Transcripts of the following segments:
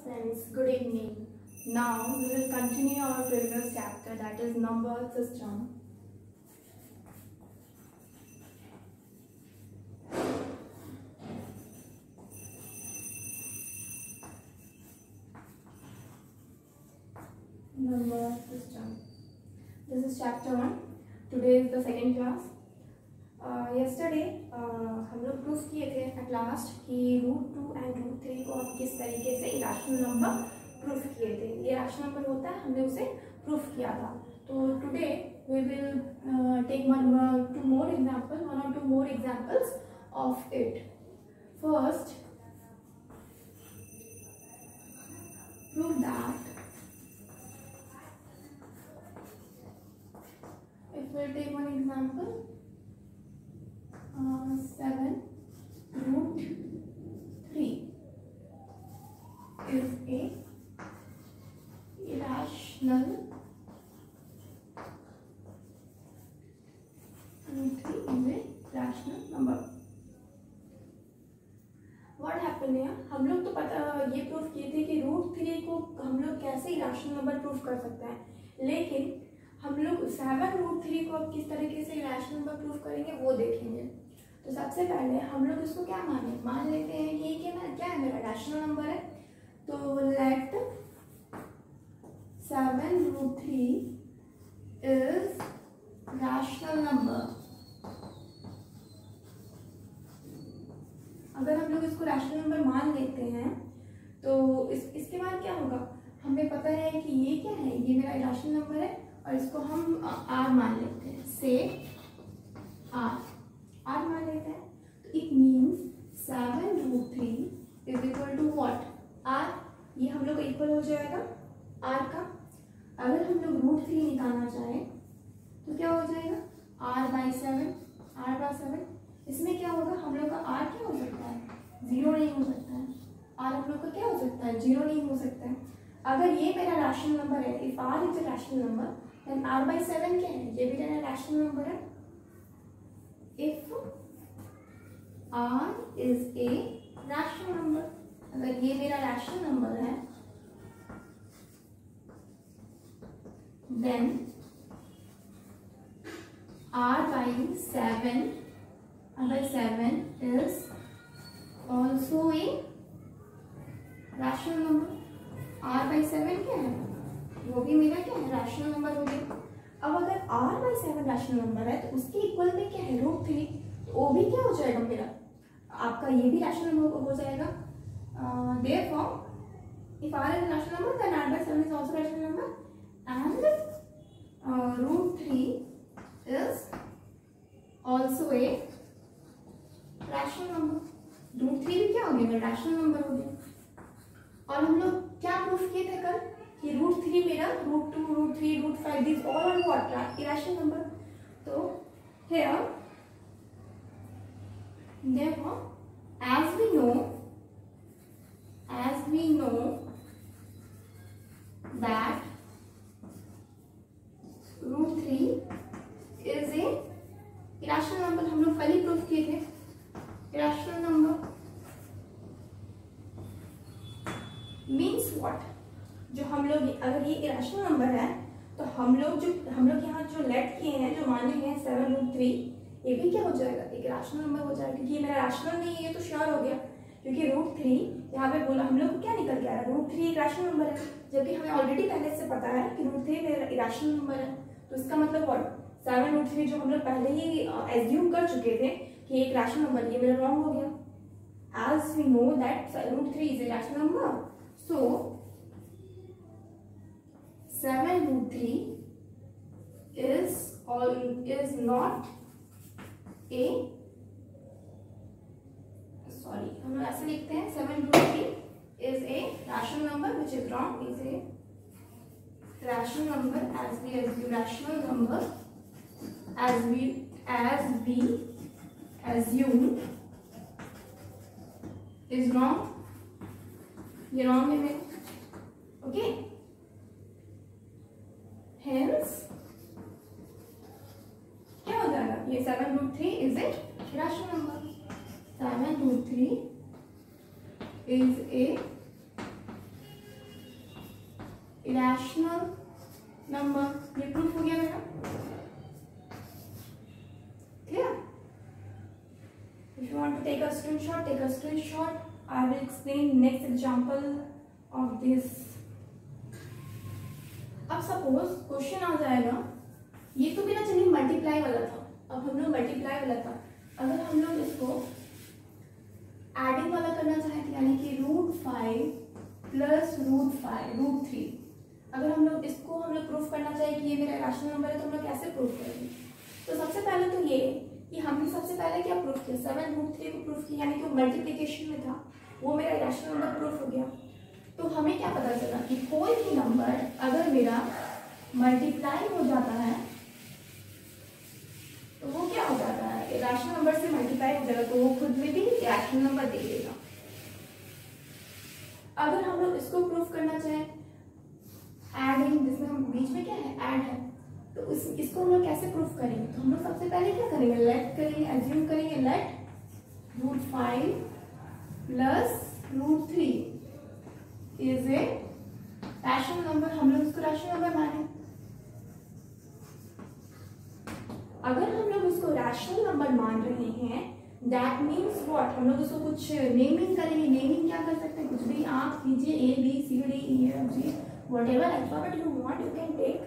Friends, good evening. Now we will continue our previous chapter, that is number system. Number system. This is chapter 1. Today is the second class. Yesterday हम लोग proof किए थे at last कि √2 and √3 को हम किस तरीके से इरेशनल नंबर प्रूफ किए थे. ये इरेशनल नंबर होता है, हमने उसे प्रूफ किया था. तो today we will take one और two more examples of it. First, prove that if we take one example, 7 √3 is a irrational number. What happened here? हम लोग तो पता ये प्रूफ किए थे कि √3 को हम लोग कैसे इरेशनल नंबर प्रूफ कर सकते हैं, लेकिन हम लोग 7 √3 को अब किस तरीके से इरेशनल नंबर प्रूफ करेंगे वो देखेंगे. तो सबसे पहले हम लोग इसको क्या मान लेते हैं कि क्या है, मेरा इरेशनल नंबर है. तो लेट 7 √3 इज रैशनल नंबर. अगर हम लोग इसको रैशनल नंबर मान लेते हैं तो इसके बाद क्या होगा, हमें पता है कि ये क्या है, ये मेरा इरेशनल नंबर है और इसको हम आर मान लेते हैं. से आर मान लेते हैं. तो it means 7 √3 is equal to what, R. ये हम लोग इक्वल हो जाएगा आर का. अगर हम लोग √3 निकालना चाहें तो क्या हो जाएगा, r/7. इसमें क्या होगा, हम लोग का आर क्या हो सकता है, 0 नहीं हो सकता है. आर हम लोग का क्या हो सकता है, 0 नहीं हो सकता है. अगर ये मेरा रैशनल नंबर है, if R is a rational number, then r/7 क्या है, ये भी मेरा रैशनल नंबर है. If r is a rational number, अगर ये मेरा रैशनल नंबर है, then r/7 is also a rational number. r/7 क्या है, वो भी मेरा क्या है, रैशनल नंबर हो गया. अब अगर r/7 रैशनल नंबर है तो उसके इक्वल में क्या है, √3. तो वो भी क्या हो जाएगा मेरा, आपका ये भी रैशनल नंबर हो जाएगा. Therefore, if r is a rational number, then r/7 is also a rational number, and √3 is also a rational number. √3 भी क्या हो गया, मेरा रैशनल नंबर हो गया. और हम लोग क्या प्रूफ किए थे कल कि √3 मेरा √2 √3 √5 this all are what, irrational number. तो here therefore as we know that √3 is a irrational number. हम लोग कल ही प्रूफ किए थे irrational number means what, जो हम लोग अगर ये irrational number है तो हम लोग यहाँ जो लेट किए हैं, जो मान लिए हैं 7 √3, ये भी क्या हो जाएगा, एक रैशनल नंबर हो जाएगा. क्योंकि ये मेरा रैशनल नहीं है, ये तो श्योर हो गया, क्योंकि √3 यहाँ पे बोला, हम लोग को क्या निकल के आया, √3 एक रैशनल नंबर है, जबकि हमें ऑलरेडी पहले से पता है कि √3 मेरा इरेशनल नंबर है. तो इसका मतलब व्हाट, 7 √3 जो हम लोग पहले ही एज्यूम कर चुके थे कि एक रैशनल नंबर, ये मेरा रॉन्ग हो गया. As we know that √3 is a rational number, so 7 √3 is not a, sorry हम लोग ऐसे लिखते हैं, 7 √3 is a rational number, which is wrong, is a rational number as we assume rational number as we assume is wrong. ये wrong है मेरे. Okay, hence क्या हो जाएगा, ये 7 √3 is a rational number. 7 √3 is a irrational number. ये proof हो गया मेरा, clear? If you want to take a screenshot, take a screenshot. I will explain next example of this. अब सपोज क्वेश्चन आ जाएगा, ये तो बिना चलिए मल्टीप्लाई वाला था, अब हम लोग मल्टीप्लाई वाला था, अगर हम लोग इसको एडिंग वाला करना चाहते यानी कि √5 प्लस √3, अगर हम लोग इसको प्रूफ करना चाहिए कि ये मेरा रैशनल नंबर है, तो हम लोग कैसे प्रूफ करेंगे? तो सबसे पहले तो ये कि हमने सबसे पहले क्या प्रूफ किया, 7√3 को प्रूफ किया, यानी कि वो मल्टीप्लिकेशन में था, वो मेरा रैशनल नंबर प्रूफ हो गया। तो हमें क्या पता चला कि कोई भी नंबर अगर मेरा मल्टीप्लाई हो जाता है तो वो क्या हो जाता है, रैशनल नंबर से मल्टीप्लाई हो जाएगा, तो वो खुद में भी रैशनल नंबर दे देगा। अगर हम लोग इसको प्रूफ करना चाहें एडिंग, जिसमें हम बीच में क्या है ऐड है, तो इसको हम लोग कैसे प्रूफ करेंगे? तो हम लोग सबसे पहले क्या करेंगे, लेट करेंगे, एज्यूम करेंगे let √5 plus √3 is a rational number. हम लोग इसको रैशनल नंबर माने। अगर हम लोग इसको रैशनल नंबर मान रहे हैं, दैट मीन्स व्हाट, हम लोग इसको कुछ नेमिंग करेंगे। नेमिंग क्या कर सकते हैं, कुछ भी आप कीजिए, ABCDEFG whatever alphabet you want you can take.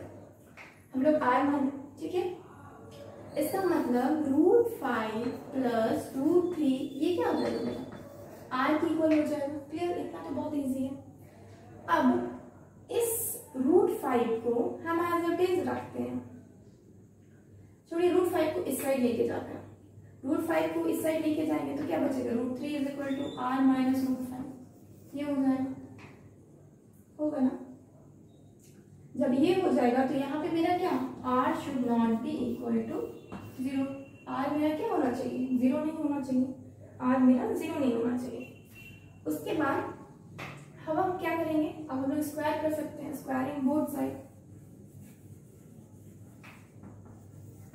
हम लोग R मान, ठीक है? इसका मतलब √5 प्लस √3 ये क्या हो जाएगा मेरा, R की इक्वल हो जाएगा। क्लियर? इतना तो बहुत इजी है। अब इस √5 को हम एज इट इज रखते हैं, छोड़िए √5 को इस साइड लेके जाते हैं, √5 को इस साइड लेके जाएंगे तो क्या बचेगा, √3 is equal to R minus √5, ये हो जाएगा, होगा ना? जब ये हो जाएगा तो यहाँ पे मेरा क्या, R should not be equal to 0। R मेरा क्या होना चाहिए, 0 नहीं होना चाहिए, R मेरा 0 नहीं होना चाहिए। उसके बाद हम क्या करेंगे, अब हम लोग स्क्वायर कर सकते हैं, squaring both side,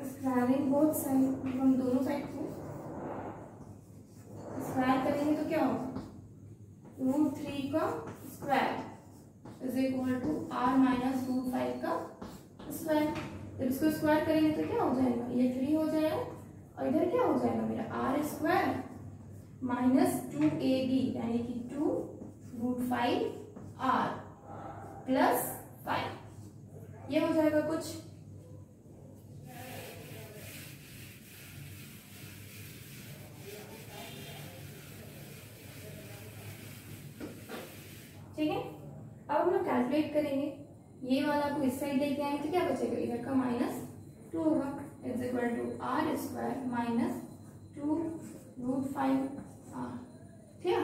squaring both side, हम दोनों साइड को स्क्वायर करेंगे तो क्या होगा, √3 का square is equal to R minus √5 का स्क्वायर। जब इसको स्क्वायर करेंगे तो क्या हो जाएगा, ये 3 हो जाएगा, और इधर क्या हो जाएगा मेरा R स्क्वायर माइनस 2AB यानी कि 2√5R प्लस 5, ये हो जाएगा कुछ। ठीक है? अब हम लोग कैलकुलेट करेंगे, ये वाला को इस साइड लेके आएंगे तो क्या बचेगा, इधर का -2 होगा, is equal to R square minus 2√5R। ठीक है?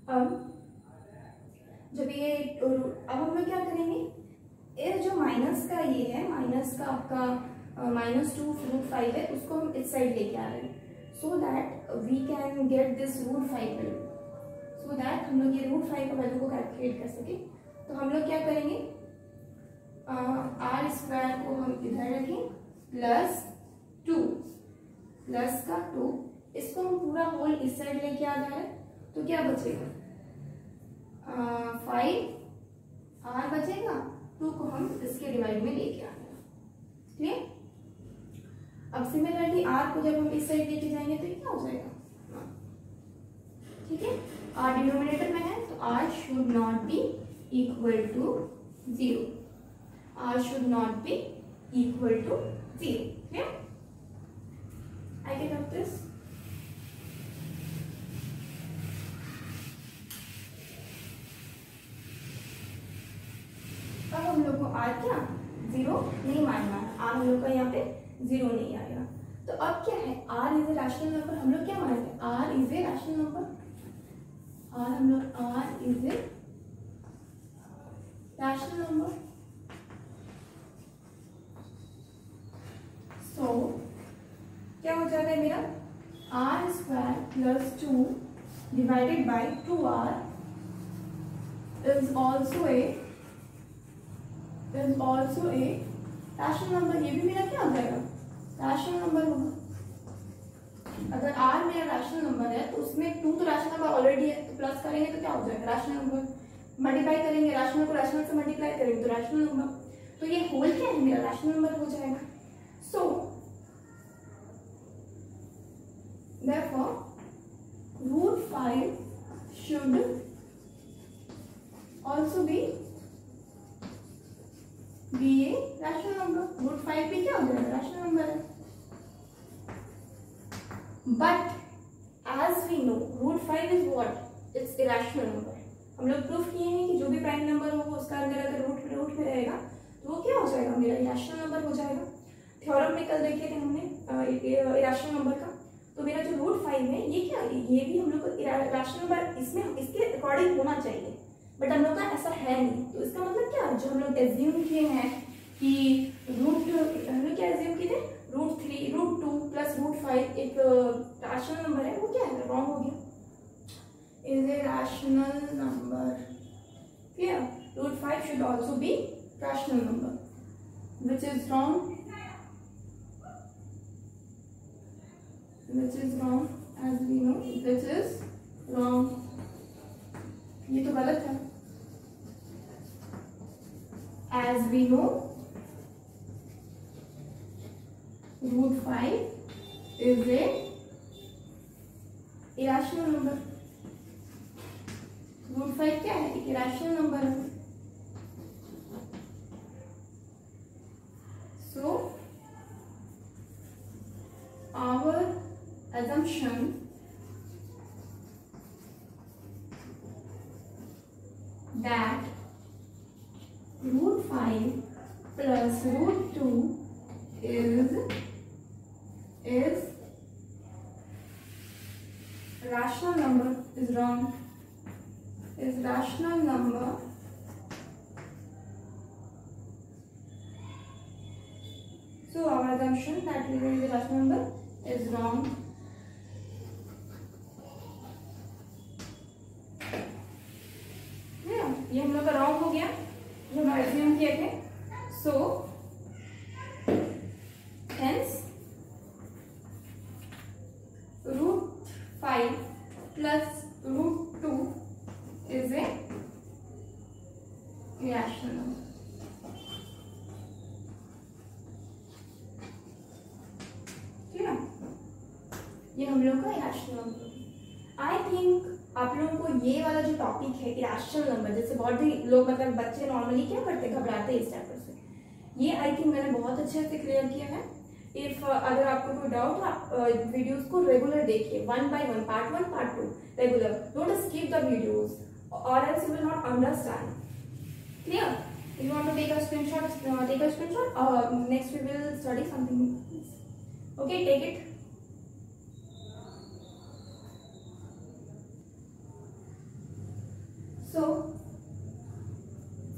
अब जब ये, अब हम लोग क्या करेंगे, ये जो माइनस का ये है, माइनस का आपका -2√5 है, उसको हम इस साइड लेके आ रहे हैं, so that we can get this √5 value, so that हम लोग ये √5 का वैल्यू को कैलकुलेट कर सके। तो हम लोग क्या करेंगे, R स्क्वायर को हम इधर रखें प्लस 2, प्लस का 2, इसको हम पूरा होल इस साइड लेके आ जा रहे हैं, तो क्या बचेगा, 5R बचेगा, 2 को हम इसके डिवाइड में लेके आ रहे हैं। क्लियर? अब सिमिलरली R को जब हम इस साइड लेके जाएंगे तो ये क्या हो जाएगा, ठीक है? R डिनोमिनेटर में है तो R should not be equal to 0, R should not be equal to 0। Clear? I get up this. अब हम लोग को R क्या 0 नहीं मानना है, R हम लोग का यहाँ पे 0 नहीं आएगा, तो अब क्या है, R is a rational number, हम लोग क्या मानते हैं, R is a rational number, R हम लोग R is a rational number. So क्या हो जाएगा मेरा, R square plus 2 divided by 2R is also a rational number. ये भी मेरा क्या हो जाएगा, रैशनल नंबर होगा। अगर R मेरा रैशनल नंबर है तो उसमें 2 तो रैशनल नंबर ऑलरेडी है, तो प्लस करेंगे तो क्या हो जाएगा, रैशनल नंबर। मल्टीप्लाई करेंगे, रैशनल को रैशनल से मल्टीप्लाई करेंगे तो रैशनल नंबर, तो ये होल क्या है मेरा रैशनल नंबर हो जाएगा। सो therefore √5 should also be a rational number। √5 भी क्या हो जाएगा रैशनल नंबर है। But as we know √5 is what, it's irrational number. हम लोग प्रूफ किए हैं कि जो भी प्राइम नंबर होगा उसका अंदर अगर रूट में रहेगा तो वो क्या हो जाएगा मेरा इरेशनल नंबर हो जाएगा। थ्योरम में कल देखे थे हमने इरेशनल नंबर का, तो मेरा जो √5 है ये क्या, ये भी हम लोग को इरेशनल नंबर इसमें इसके अकॉर्डिंग होना चाहिए, बट हम लोग का ऐसा है नहीं। तो इसका मतलब क्या, जो हम लोग एज्यूम किए हैं कि हम लोग क्या एज्यूम किए थे √3 √2 प्लस √5 एक रैशनल नंबर है, वो क्या है रॉन्ग हो गया, is a rational number. Clear, √5 should also be rational number which is wrong, which is wrong as we know, which is wrong, ये तो गलत है। as we know √5 is a irrational number। √5 क्या है, एक irrational number है। so our assumption that √5 plus √2 is rational number is wrong, is rational number so our assumption that it is a rational number is wrong। ये हम लोग का wrong हो गया जो हम एज्यूम किए थे। So hence √5 plus √2 is a irrational number। ठीक है, ये हम लोग का irrational number। आई थिंक आप लोगों को ये वाला जो टॉपिक है इरेशनल नंबर, जैसे बहुत ही लोग मतलब बच्चे नॉर्मली क्या करते घबराते हैं इस चैप्टर से, ये आई थिंक मैंने बहुत अच्छे से क्लियर किया है। इफ अगर आपको कोई डाउट आप वीडियोस को रेगुलर देखिए, 1 by 1 part 1 part 2 regular, don't skip the videos और else you will not understand. Clear, if you want to take a screenshot next we will study something. Okay, take it. So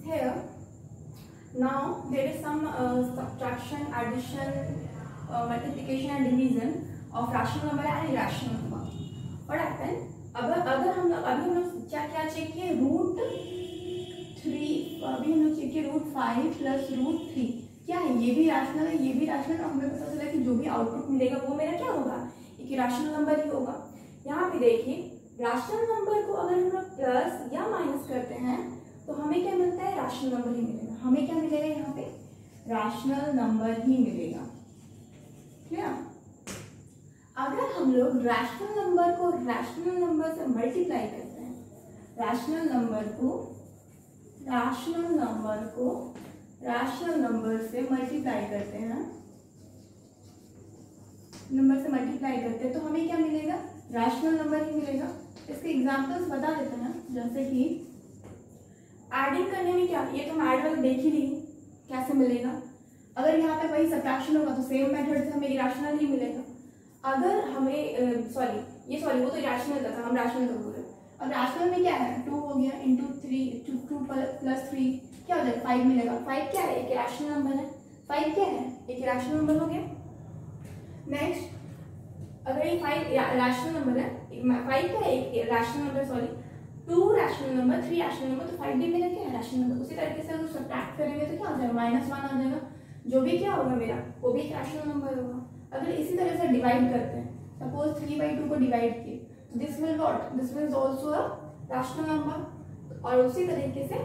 here now there is some subtraction, addition, multiplication and division of rational number and irrational number। What happened, अगर हम लोग अभी हम लोग क्या check किए √3, अभी हम लोग चेक किए √5 प्लस √3 क्या है, ये भी रैशनल है ये भी रैशनल है। हमें पता चला कि जो भी आउटपुट मिलेगा वो मेरा क्या होगा, एक रैशनल नंबर ही होगा। यहाँ पे देखिए रैशनल नंबर को अगर हम लोग प्लस या माइनस करते हैं तो हमें क्या मिलता है, रैशनल नंबर ही मिलेगा। हमें क्या मिलेगा यहाँ पे, रैशनल नंबर ही मिलेगा। क्या अगर हम लोग रैशनल नंबर को रैशनल नंबर से मल्टीप्लाई करते हैं, रैशनल नंबर से मल्टीप्लाई करते हैं, तो हमें क्या मिलेगा, रैशनल नंबर ही मिलेगा। इसके एग्जांपल्स बता देते हैं, जैसे कि एडिंग करने में क्या, ये तो हम ऐड वाला देख ही ली कैसे मिलेगा। अगर यहाँ पे वही सब्ट्रैक्शन होगा तो सेम मेथड से हमें इरेशनल ही मिलेगा। अगर हमें सॉरी वो तो इरेशनल था, हम रैशनल का बोल रहे हैं। अब रैशनल में क्या है, 2 हो गया इंटू 2 प्लस 3 क्या हो जाएगा, 5 मिलेगा। 5 क्या है, एक इरेशनल नंबर है। 5 क्या है, एक इरेशनल नंबर हो गया। नेक्स्ट अगर ये 5 रैशनल नंबर है, 5 क्या है, एक rational number 2 rational number 3 rational number, तो 5 भी मेरा क्या है, रैशनल नंबर। उसी तरीके से अगर सब्ट्रैक्ट करेंगे तो क्या हो जाएगा, -1 आ जाएगा। जो भी क्या होगा मेरा, वो भी एक रैशनल नंबर होगा। अगर इसी तरह से डिवाइड करते हैं, सपोज 3/2 को डिवाइड किए, this will what, this will also a rational number. और उसी तरीके से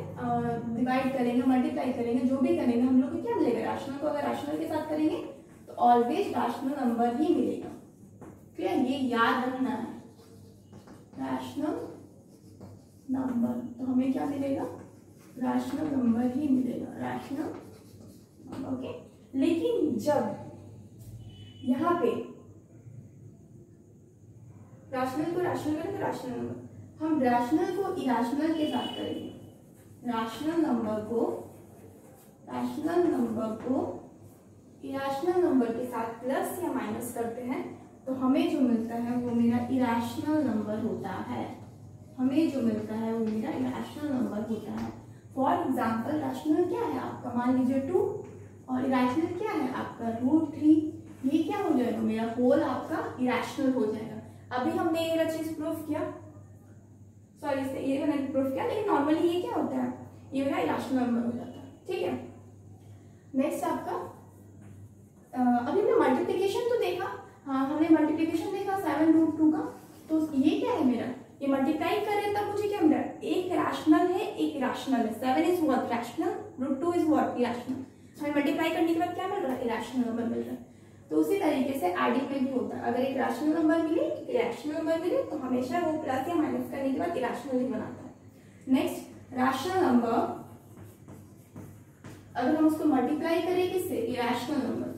डिवाइड करेंगे, मल्टीप्लाई करेंगे, जो भी करेंगे हम लोग को क्या मिलेगा, रैशनल को अगर रैशनल के साथ करेंगे तो ऑलवेज रैशनल नंबर ही मिलेगा। क्लियर, ये याद रखना है, रैशनल नंबर, तो हमें क्या मिलेगा, रैशनल नंबर ही मिलेगा, रैशनल नंबर। ओके, लेकिन जब यहाँ पे रैशनल को रैशनल करेंगे, रैशनल नंबर, हम रैशनल को इरेशनल के साथ करेंगे, रैशनल नंबर को इरेशनल नंबर के साथ प्लस या माइनस करते हैं तो हमें जो मिलता है वो मेरा इरेशनल नंबर होता है, हमें जो मिलता है वो मेरा इरेशनल नंबर होता है। फॉर एग्जाम्पल रैशनल क्या है आपका, मान लीजिए 2 और इरेशनल क्या है आपका √3, ये क्या हो जाएगा, मेरा होल आपका इरेशनल हो जाएगा। अभी हमने ये वाला चीज प्रूफ किया, सॉरी ये मैंने प्रूफ किया, लेकिन नॉर्मली ये क्या होता है, ये मेरा इरेशनल नंबर हो जाता है। ठीक है, नेक्स्ट आपका अभी हमने मल्टीप्लिकेशन तो देखा, हाँ हमने मल्टीप्लिकेशन देखा 7√2 का, तो ये क्या है मेरा, ये मल्टीप्लाई करें तब मुझे क्या मिला, एक रैशनल है एक इरेशनल है, 7 is what rational, √2 is what irrational, हमें मल्टीप्लाई करने के बाद क्या मिल रहा है, इरेशनल नंबर मिल रहा है। तो उसी तरीके से एडिंग में भी होता है, अगर एक रैशनल नंबर मिले इरेशनल नंबर मिले तो हमेशा वो प्लस या माइनस करने के बाद इरेशनल ही बनाता है। नेक्स्ट रैशनल नंबर, अगर हम उसको मल्टीप्लाई करें किससे, इरेशनल नंबर से,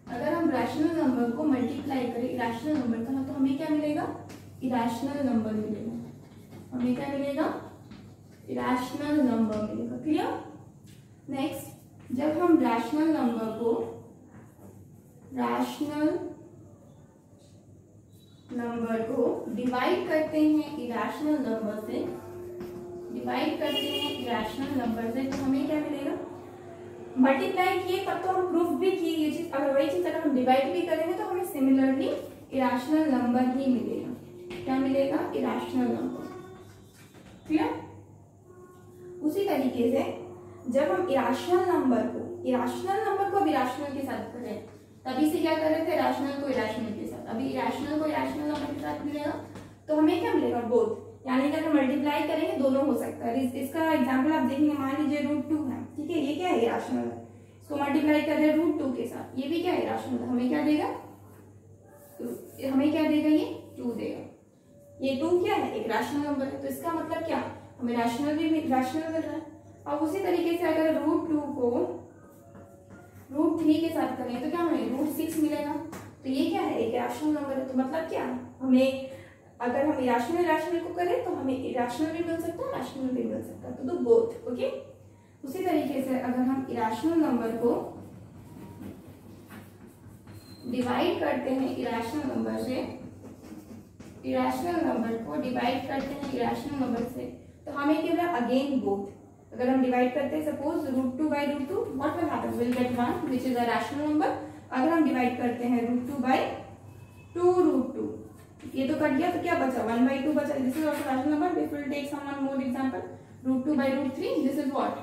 अगर हम रैशनल नंबर को मल्टीप्लाई करें इरेशनल नंबर का तो हमें क्या मिलेगा, इरेशनल नंबर मिलेगा, हमें क्या मिलेगा, इरेशनल नंबर मिलेगा। क्लियर। नेक्स्ट जब हम रैशनल नंबर को डिवाइड करते हैं इरेशनल नंबर से, तो हमें क्या मिलेगा, मल्टीप्लाई किए तब तो हम प्रूफ भी किए ये चीज, अगर वही चीज अगर हम डिवाइड भी करेंगे तो हमें सिमिलरली इरेशनल नंबर ही मिलेगा, क्या मिलेगा, इरेशनल नंबर। क्लियर। उसी तरीके से जब हम इरेशनल नंबर को इरेशनल के साथ करें, तभी से क्या कर रहे थे, रैशनल को इरेशनल के साथ, अभी इरेशनल को इरेशनल नंबर के साथ मिलेगा तो हमें क्या मिलेगा, बोथ, यानी कि अगर मल्टीप्लाई करेंगे दोनों हो सकता है। इसका एग्जांपल आप देखेंगे, मान लीजिए √2 है, ठीक है, ये क्या है, इरेशनल है, इसको मल्टीप्लाई कर रहे हैं √2 के साथ, ये भी क्या है, इरेशनल है, हमें क्या देगा, ये 2 देगा, ये 2 क्या है, एक रैशनल नंबर है, तो इसका मतलब क्या, हमें रैशनल मिल रहा है। अब उसी तरीके से अगर √2 को √3 के साथ करें तो क्या हमें √6 मिलेगा, तो ये क्या है, एक रैशनल नंबर है, तो मतलब क्या, हमें अगर हम इरेशनल को करें तो हमें इरेशनल भी मिल सकता है, रैशनल भी मिल सकता है, तो बोथ। ओके। उसी तरीके से अगर हम इरेशनल नंबर को डिवाइड करते हैं इरेशनल नंबर से, तो हमें क्या मिला, अगेन बोथ। अगर हम डिवाइड करते हैं suppose √2 by √2, what will happen, will get 1 which is a rational number. अगर हम डिवाइड करते हैं √2 by 2√2, ये तो कट गया, तो क्या बचा, 1/2 बचा, this is also rational number. If will take some one more example, √2 by √3, this is what,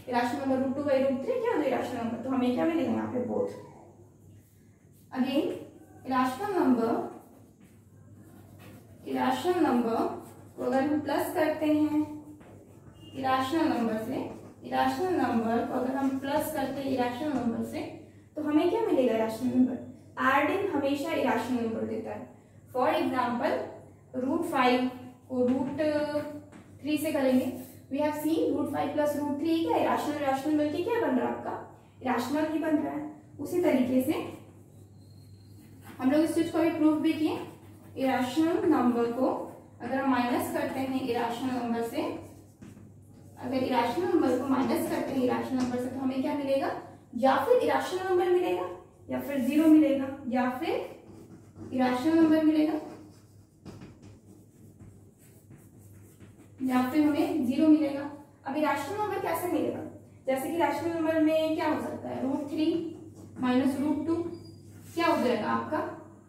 rational number, √2 by √3 क्या है, रैशनल नंबर, तो हमें क्या मिलेगा यहाँ पे, बोथ। अगेन रैशनल नंबर को अगर हम प्लस करते हैं इरेशनल नंबर से, तो हमें क्या मिलेगा, रैशनल नंबर। एडिंग हमेशा इरेशनल नंबर देता है। फॉर एग्जाम्पल √5 को √3 से करेंगे, वी हैव सीन √5 + √3 क्या इरेशनल मिलके क्या बन रहा है आपका, इरेशनल ही बन रहा है। उसी तरीके से हम लोग इस चीज को भी प्रूफ भी किए, इरेशनल नंबर को अगर हम माइनस करते हैं इरेशनल नंबर से, अगर इरेशनल नंबर को माइनस करते हैं इरेशनल नंबर से, तो हमें क्या मिलेगा, या फिर इरेशनल नंबर मिलेगा, या फिर 0 मिलेगा, या फिर इरेशनल नंबर मिलेगा, या फिर हमें 0 मिलेगा। अब इरेशनल नंबर कैसे मिलेगा, जैसे कि रैशनल नंबर में क्या हो सकता है, √3 - √2 क्या हो जाएगा आपका,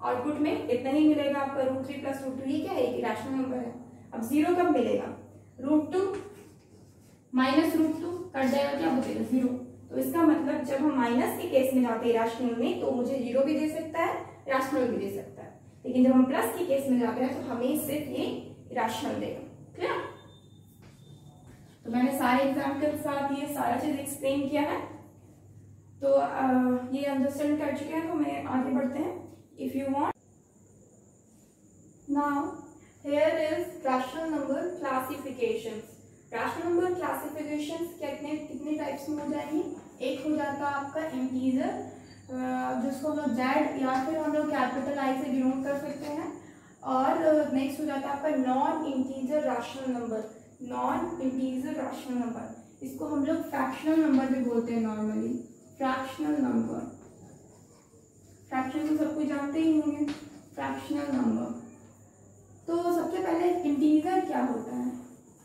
आउटपुट में इतना ही मिलेगा आपका, √3 + √2, ये क्या है, एक इरेशनल नंबर है। अब 0 कब मिलेगा, √2 - √2 कट जाएगा, क्या हो जाएगा, 0। तो इसका मतलब जब हम माइनस के केस में जाते हैं इरेशनल में, तो मुझे 0 भी दे सकता है, रैशनल भी दे सकता है, लेकिन जब हम प्लस के केस में जाते हैं तो हमें सिर्फ ये इरेशनल देगा। क्लियर। तो मैंने सारे एग्जाम्पल के साथ ये सारा चीज एक्सप्लेन किया है, तो ये अंडरस्टैंड कर चुके हैं, तो मैं आगे बढ़ते हैं। If you want now here is rational number classifications. Rational number classifications कितने टाइप्स में हो जाएंगी? एक हो जाता है आपका इंटीजर, जिसको हम लोग जेड या फिर हम लोग कैपिटल आई से डिनोट कर सकते हैं, और नेक्स्ट हो जाता है आपका non integer rational number. Non integer rational number, इसको हम लोग फ्रैक्शनल नंबर भी बोलते हैं नॉर्मली, फ्रैक्शनल नंबर। फ्रैक्शन तो सब कुछ जानते ही होंगे, फ्रैक्शनल नंबर। तो सबसे पहले इंटीजर क्या होता है?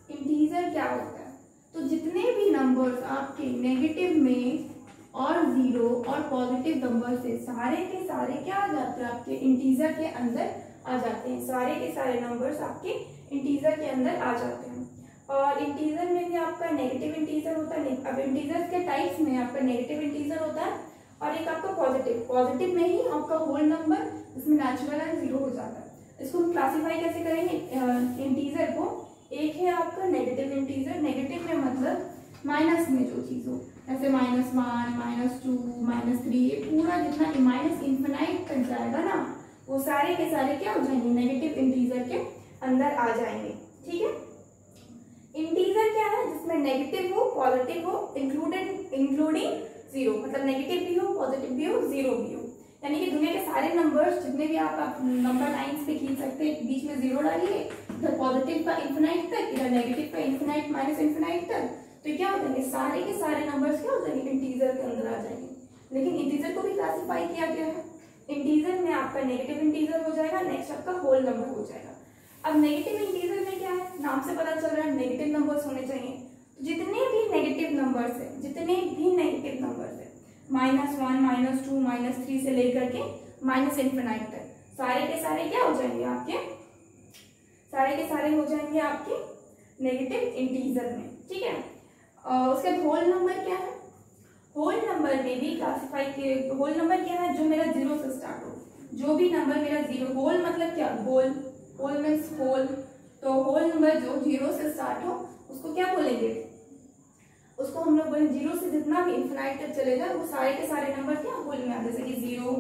इंटीजर क्या होता है? तो जितने भी नंबर्स आपके नेगेटिव में और जीरो और पॉजिटिव नंबर से सारे के सारे क्या आ जाते हैं? आपके इंटीजर के अंदर आ जाते हैं। सारे के सारे नंबर्स आपके इंटीजर के अंदर आ जाते हैं। और इंटीजर में भी आपका नेगेटिव इंटीजर होता है। अब इंटीजर के टाइप्स में आपका नेगेटिव इंटीजर होता है और एक आपका पॉजिटिव। पॉजिटिव में ही आपका होल नंबर, इसमें नेचुरल एंड जीरो हो जाता है। इसको हम क्लासीफाई कैसे करेंगे इंटीजर को? एक है आपका नेगेटिव इंटीजर। नेगेटिव में मतलब माइनस में जो चीज हो, जैसे -1, -2, -3, पूरा जितना माइनस इन्फिनाइट तक जाएगा ना, वो सारे के सारे क्या हो जाएंगे? नेगेटिव इंटीजर के अंदर आ जाएंगे। ठीक है। इंटीजर क्या है? जिसमें नेगेटिव हो, पॉजिटिव हो, इंक्लूडिंग जीरो, मतलब नेगेटिव भी हो, पॉजिटिव भी हो, जीरो भी हो। यानी कि दुनिया के सारे नंबर्स जितने भी आप नंबर लाइंस पे खींच सकते हैं, बीच में जीरो डालिए, इधर पॉजिटिव का इन्फिनाइट तक, इधर नेगेटिव का इन्फिनाइट माइनस इन्फिनाइट तक, तो क्या हो जाएंगे? सारे के सारे नंबर्स क्या हो जाएंगे? इंटीजर के अंदर आ जाएंगे। लेकिन इंटीजर को भी क्लासीफाई किया गया है। इंटीजर में आपका नेगेटिव इंटीजर हो जाएगा, नेक्स्ट आपका होल नंबर हो जाएगा। अब नेगेटिव इंटीजर में क्या है? नाम से पता चल रहा है नेगेटिव नंबर्स होने चाहिए। जितने भी नेगेटिव नंबर्स है, जितने भी नेगेटिव नंबर्स है, -1, -2, -3 से लेकर के माइनस इन्फिनाइट तक, सारे के सारे क्या हो जाएंगे आपके? सारे के सारे हो जाएंगे आपके नेगेटिव इंटीजर में। ठीक है। उसके बाद होल नंबर क्या है? होल नंबर में भी क्लासिफाई किए। होल नंबर क्या है? जो मेरा जीरो से स्टार्ट हो, जो भी नंबर मेरा जीरो, होल मतलब क्या? Whole, whole means whole. तो होल नंबर जो जीरो से स्टार्ट हो उसको क्या बोलेंगे? उसको हम लोग बोलेंगे जीरो से जितना भी इन्फिनाइट तक चले जाए, वो सारे के सारे नंबर क्या होल में आ, जैसे कि 0,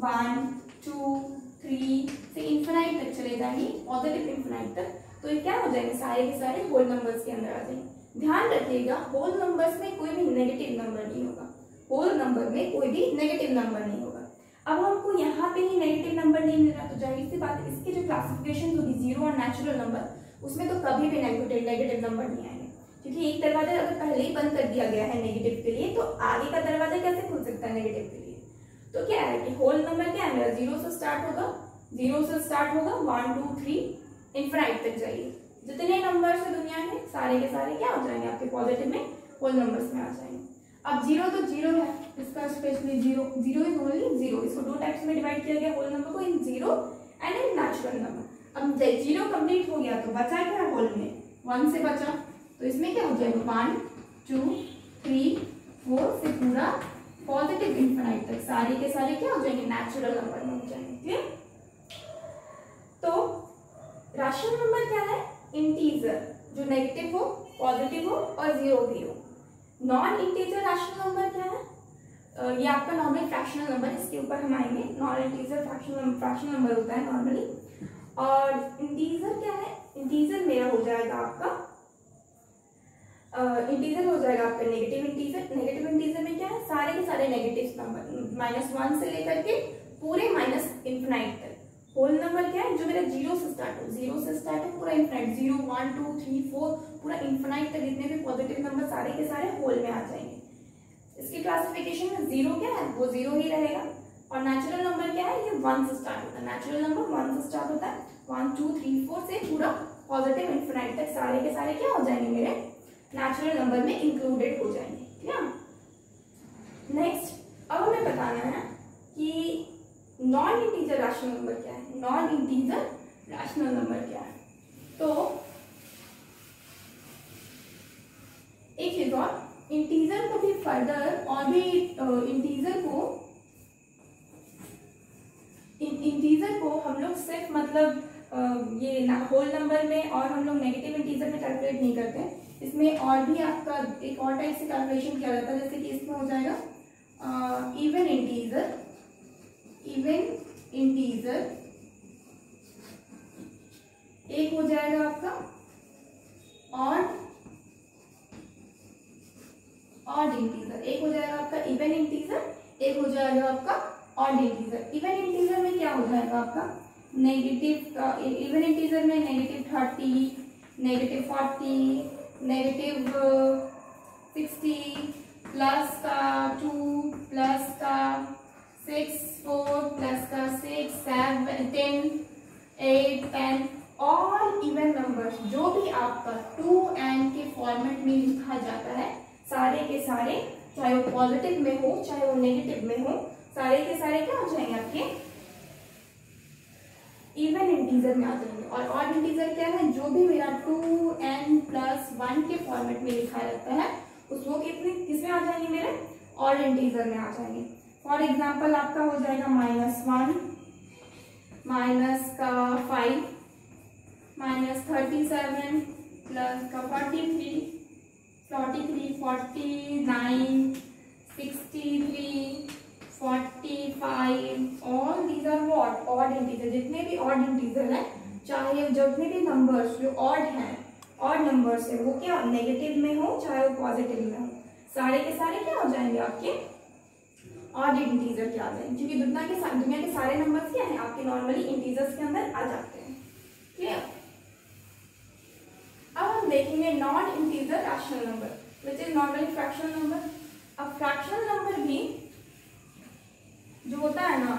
1, 2, 3 से इन्फिनाइट तक चले जाएंगे, पॉजिटिव इन्फिनाइट तक, तो ये क्या हो जाएंगे? सारे के सारे होल नंबर्स के अंदर आ जाएंगे। ध्यान रखिएगा, होल नंबर्स में कोई भी नेगेटिव नंबर नहीं होगा। होल नंबर में कोई भी नेगेटिव नंबर नहीं होगा। अब हमको यहाँ पे ही नेगेटिव नंबर नहीं मिल रहा, तो जाहिर सी बात है इसकी जो क्लासिफिकेशन होगी जीरो और नेचुरल नंबर, उसमें तो कभी भी नेगेटिव नंबर नहीं आएंगे, क्योंकि एक दरवाजा अगर पहले ही बंद कर दिया गया है नेगेटिव के लिए, तो आगे का दरवाजा कैसे खुल सकता है नेगेटिव के लिए? तो क्या है कि होल नंबर क्या है? मेरा जीरो से स्टार्ट होगा, 1, 2, 3 इन्फिनाइट तक जाइए। जितने नंबर है दुनिया में सारे के सारे क्या हो जाएंगे? आपके पॉजिटिव में होल नंबर्स में आ जाएंगे। अब जीरो तो जीरो है, इसका specially zero is only zero. इसको दो टाइप्स में डिवाइड किया गया होल नंबर को, in zero and in natural number. अब जीरो कंप्लीट हो गया तो बचा क्या होल में? 1 से बचा, तो इसमें क्या हो जाएगा? 1, 2, 3, 4 से पूरा पॉजिटिव इन्फिनाइट तक सारे के सारे क्या हो जाएंगे? नेचुरल नंबर में हो जाएंगे। क्लियर? तो रैशनल नंबर क्या है? इंटीजर, जो नेगेटिव हो, पॉजिटिव हो और जीरो भी हो। नॉन इंटीजर रैशनल नंबर क्या है? ये आपका नॉर्मल फ्रैक्शनल नंबर, इसके ऊपर हम आएंगे। नॉन इंटीजर फ्रैक्शनल नंबर होता है नॉर्मली। और इंटीजर क्या है? इंटीजर मेरा हो जाएगा आपका इंटीजर हो जाएगा आपका नेगेटिव इंटीजर। नेगेटिव इंटीजर में क्या है? सारे के सारे नेगेटिव नंबर, -1 से लेकर के पूरे माइनस इन्फिनाइट तक। होल नंबर क्या है? जो मेरा जीरो से स्टार्ट हो, जीरो से स्टार्ट है पूरा इन्फिनाइट, 0, 1, 2, 3, 4 पूरा इन्फिनाइट तक जितने भी पॉजिटिव नंबर सारे के सारे होल में आ जाएंगे। इसकी क्लासिफिकेशन में जीरो क्या है? वो जीरो ही रहेगा। और नेचुरल नंबर क्या है? ये 1 से स्टार्ट होता है। नेचुरल नंबर 1 से स्टार्ट होता है, 1, 2, 3, 4 से पूरा पॉजिटिव इन्फिनाइट तक सारे के सारे क्या हो जाएंगे? मेरे नेचुरल नंबर में इंक्लूडेड हो जाएंगे। ठीक है। नेक्स्ट अब हमें बताना है कि नॉन इंटीजर रैशनल नंबर क्या है? नॉन इंटीजर रैशनल नंबर क्या है? तो एक चीज और, इंटीजर को भी फर्दर और भी इंटीजर को हम लोग सिर्फ मतलब ये होल नंबर में और हम लोग नेगेटिव इंटीजर में कैलकुलेट नहीं करते हैं। इसमें और भी आपका एक और टाइप से कैलकुलेशन किया जाता है, जैसे कि इसमें हो जाएगा इवन इंटीजर एक हो जाएगा आपका ऑड इंटीजर, एक हो जाएगा आपका इवन इंटीजर, एक हो जाएगा आपका ऑड इंटीजर। इवन इंटीजर में क्या हो जाएगा आपका नेगेटिव, इवन इंटीजर में -30, -40, -60, प्लस का 2, प्लस का 6, 4, प्लस का 6, 7, 10, 8, 10 और इवन नंबर्स जो भी आपका 2n के फॉर्मेट में लिखा जाता है, सारे के सारे, चाहे वो पॉजिटिव में हो चाहे वो नेगेटिव में हो, सारे के सारे क्या हो जाएंगे आपके इवन इंटीजर में आ जाएंगे। और ऑड इंटीजर क्या है, जो भी मेरा 2n+1 के फॉर्मेट में लिखा रहता है उसको किसमें आ जाएंगे, मेरे ऑड इंटीजर में आ जाएंगे। फॉर एग्जाम्पल आपका हो जाएगा -1, माइनस का 5, -37, प्लस का 43, 49, 63, 45, all these are what odd integer. जितने भी ऑड इंटीजर है, चाहे जितने भी नंबर्स जो ऑड हैं, ऑड नंबर्स है, वो क्या नेगेटिव में हो चाहे वो पॉजिटिव में हो, सारे के सारे क्या हो जाएंगे आपके ऑड इंटीजर के आ जाएंगे, क्योंकि दुनिया के सारे नंबर्स क्या है आपके नॉर्मली इंटीजर्स के अंदर आ जाते हैं। क्लियर। अब हम देखेंगे non integer rational number which is normally fractional number. अब फ्रैक्शनल नंबर भी जो होता है ना,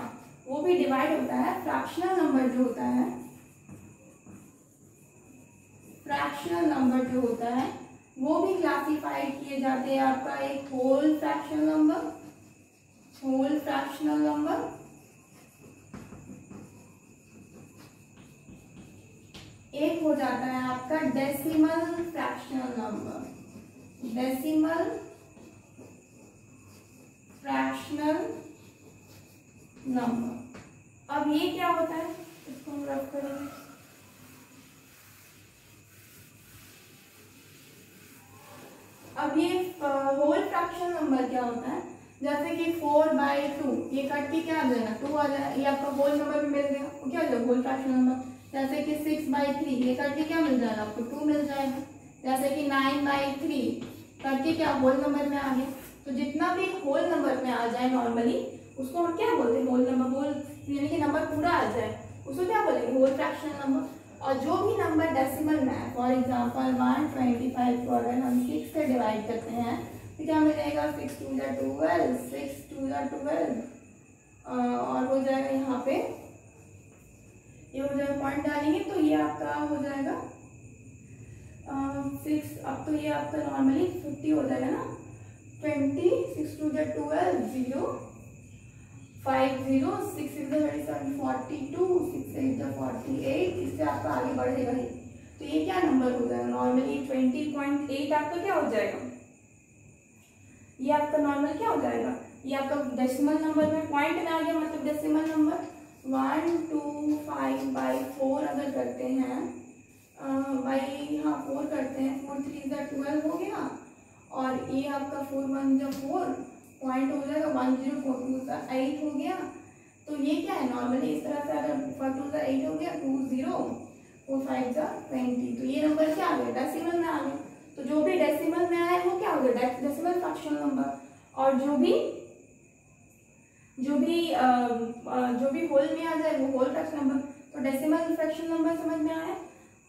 वो भी डिवाइड होता है। फ्रैक्शनल नंबर जो होता है, फ्रैक्शनल नंबर जो होता है वो भी क्लासिफाइड किए जाते हैं। आपका एक whole fractional number, whole fractional number, एक हो जाता है आपका decimal fractional number, decimal fractional number. अब ये क्या होता है, इसको हम रख करेंगे। अब ये होल फ्रैक्शनल नंबर क्या होता है, जैसे कि 4/2 ये कट के क्या आ जाएगा 2 आ जाएगा, ये आपका होल नंबर भी मिल गया, वो क्या हो जाएगा होल फ्रैक्शनल नंबर। जैसे कि 6/3 ये कट के क्या मिल जाएगा आपको 2 मिल जाएगा। जैसे कि 9/3 कट के क्या होल नंबर में आ गया। तो जितना भी होल नंबर में आ जाए नॉर्मली उसको हम क्या बोलते हैं, होल नंबर। होल यानी कि नंबर पूरा आ जाए उसको क्या बोलेंगे, होल फ्रैक्शनल नंबर। और जो भी नंबर डेसिमल में है, फॉर एग्जांपल 125 को अगर हम 6 से डिवाइड करते हैं तो क्या मिलेगा 6 2 12, 6 2 12 और हो जाएगा यहाँ पे ये हो जाएगा, पॉइंट डालेंगे तो ये आपका हो जाएगा 6। अब तो ये आपका नॉर्मली 50 हो जाएगा ना, 20, 6 2 12, 0 5 0, 6 6 37, 42, 6 8 48, इससे आपका आगे बढ़ेगा ही। तो ये क्या नंबर हो जाएगा नॉर्मली 20.8 आपका क्या हो जाएगा, ये आपका नॉर्मल क्या हो जाएगा, ये आपका डेसिमल नंबर में पॉइंट में आ गया, मतलब डेसिमल नंबर 125/4 अगर करते हैं बाई हाँ 4 करते हैं, 4 3 12 हो गया और ये आपका 4 1 4 पॉइंट हो जाएगा 1042 8 हो गया। तो ये क्या है नॉर्मली इस तरह से अगर 4 2 8 हो गया 2 0 4 5 20, तो ये नंबर क्या आ गया डेसिमल में आ गया। तो जो भी डेसिमल में आए वो क्या हो गया डेसिमल फ्रैक्शनल नंबर, और जो भी होल में आ जाए वो होल फ्रैक्शनल नंबर। तो डेसिमल फ्रैक्शनल नंबर समझ में आया।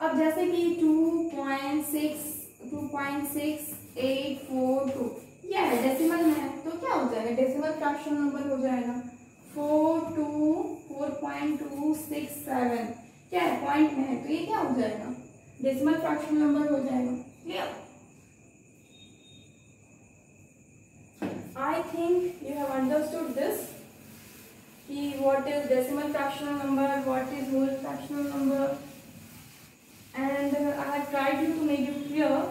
अब जैसे कि 2.6842 ये है डेसिमल में है, तो क्या हो जाएगा डेसिमल फ्रैक्शनल नंबर हो जाएगा 4.267 क्या है पॉइंट में है, तो ये क्या हो जाएगा डेसिमल फ्रैक्शनल नंबर हो जाएगा। Clear. I think you have understood this. What is decimal fractional number, what is whole fractional number, and I have tried to make you clear.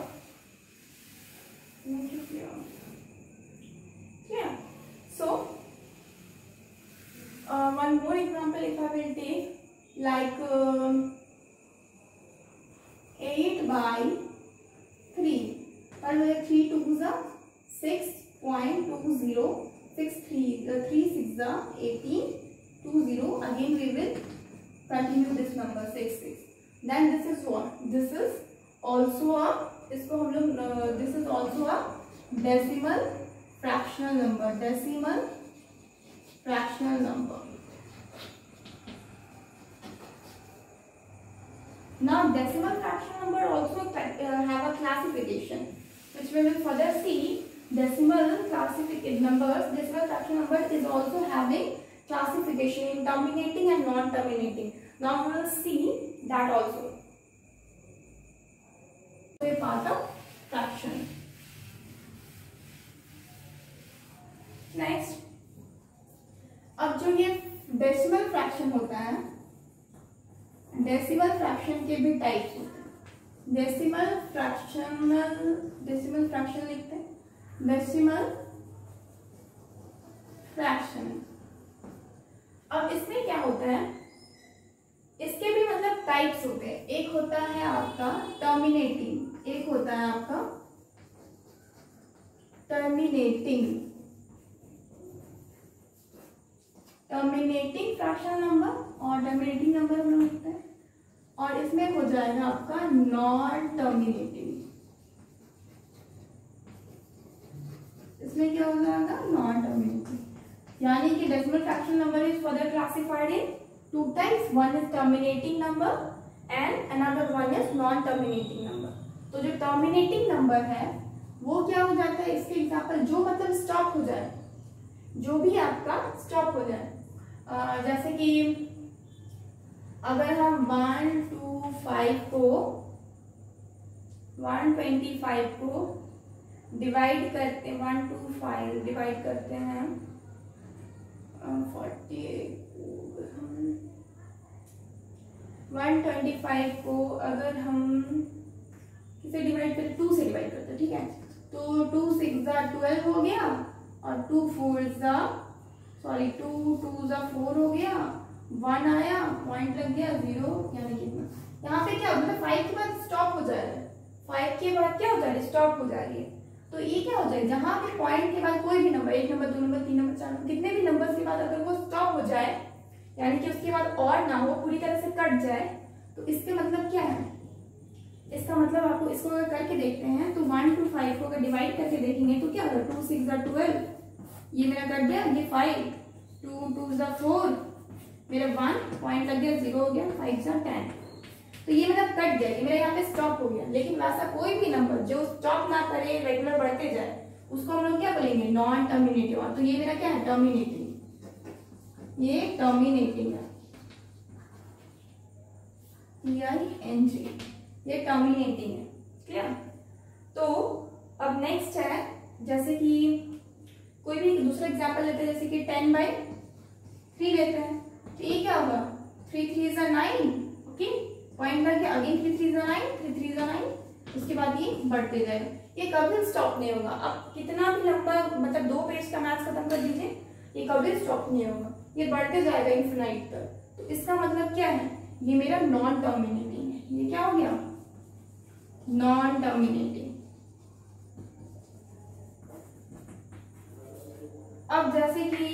Yeah. So, one more example if I will take, like 8/3. 6.20, 3 6 18, 20. Again we will continue this number 6 6. Then this is what? This is also a, इसको हम लोग this is also a decimal fractional number. Decimal fractional number. Now decimal fractional number also have a classification, which we will further see. Decimal numbers, decimal fraction number is also having classification in terminating and non-terminating. Now we will see that also. So a part of fraction. Next, अब जो ये decimal fraction होता है, decimal fraction के भी types होते हैं. Decimal fraction लिखते हैं. Decimal fraction. अब इसमें क्या होता है, इसके भी मतलब टाइप्स होते हैं. एक होता है आपका टर्मिनेटिंग, एक होता है आपका टर्मिनेटिंग फ्रैक्शन नंबर और टर्मिनेटिंग नंबर हम लोग लिखते हैं. और इसमें हो जाएगा आपका नॉन टर्मिनेटिंग. इसमें क्या हो जाएगा, नॉन टर्मिनेटिंग. यानी कि decimal fraction number is further classified in two types. One is terminating number and another one is non terminating number. तो जो टर्मिनेटिंग नंबर है वो क्या हो जाता है, इसके एग्जांपल जो मतलब स्टॉप हो जाए, जो भी आपका स्टॉप हो जाए. जैसे कि अगर हम 125 को 125 को डिवाइड करते हैं, 125 डिवाइड करते हैं 48 को, 125 को अगर हम किसे डिवाइड करें, 2 से डिवाइड करते हैं. ठीक है, तो 2 6 12 हो गया और 2 4 4 हो गया. 1 आया, पॉइंट लग गया 0. यानी कितना, यहाँ पे क्या मतलब 5 के बाद स्टॉप हो जा रहा है. 5 के बाद क्या हो जा रहा है, स्टॉप हो जा रही है. तो ये क्या हो जाए, जहां पे पॉइंट के बाद कोई भी number, 1 number 2 number 3 number 4 number, कितने भी नंबर के बाद अगर वो स्टॉप हो जाए, यानी कि उसके बाद और ना हो, पूरी तरह से कट जाए, तो इसके मतलब क्या है, इसका मतलब आपको इसको अगर करके देखते हैं तो 1 to 5 को अगर डिवाइड करके देखेंगे तो क्या होगा, 2 6 12, ये मेरा कट गया, ये 5, 2 2 4, मेरा 1 पॉइंट लग गया, 0 हो गया, 5 10. तो ये मतलब कट गया, ये मेरा यहाँ पे स्टॉप हो गया. लेकिन वैसा कोई भी नंबर जो स्टॉप ना करे, रेगुलर बढ़ते जाए, उसको हम लोग क्या बोलेंगे, नॉन टर्मिनेटिव. तो ये मेरा क्या है, टर्मिनेटिंग. ये टर्मिनेटिंग है, TING, ये टर्मिनेटिंग है. क्लियर. तो अब नेक्स्ट है, जैसे कि कोई भी दूसरा एग्जांपल लेते हैं, जैसे कि 10/3 लेते हैं. तो ये क्या होगा, 3 3 9. ओके, पॉइंट लग गया. अगेन 3 3 9, 3 3 9. उसके बाद ये बढ़ते जाएगा, ये कभी स्टॉप नहीं होगा. अब कितना भी लंबा मतलब 2 पेज का मैथ्स खत्म कर दीजिए, ये कभी स्टॉप नहीं होगा, ये बढ़ते जाएगा इनफिनाइट तक. तो इसका मतलब क्या है, ये मेरा नॉन टर्मिनेटिंग है. ये क्या हो गया, नॉन टर्मिनेटिंग. अब जैसे कि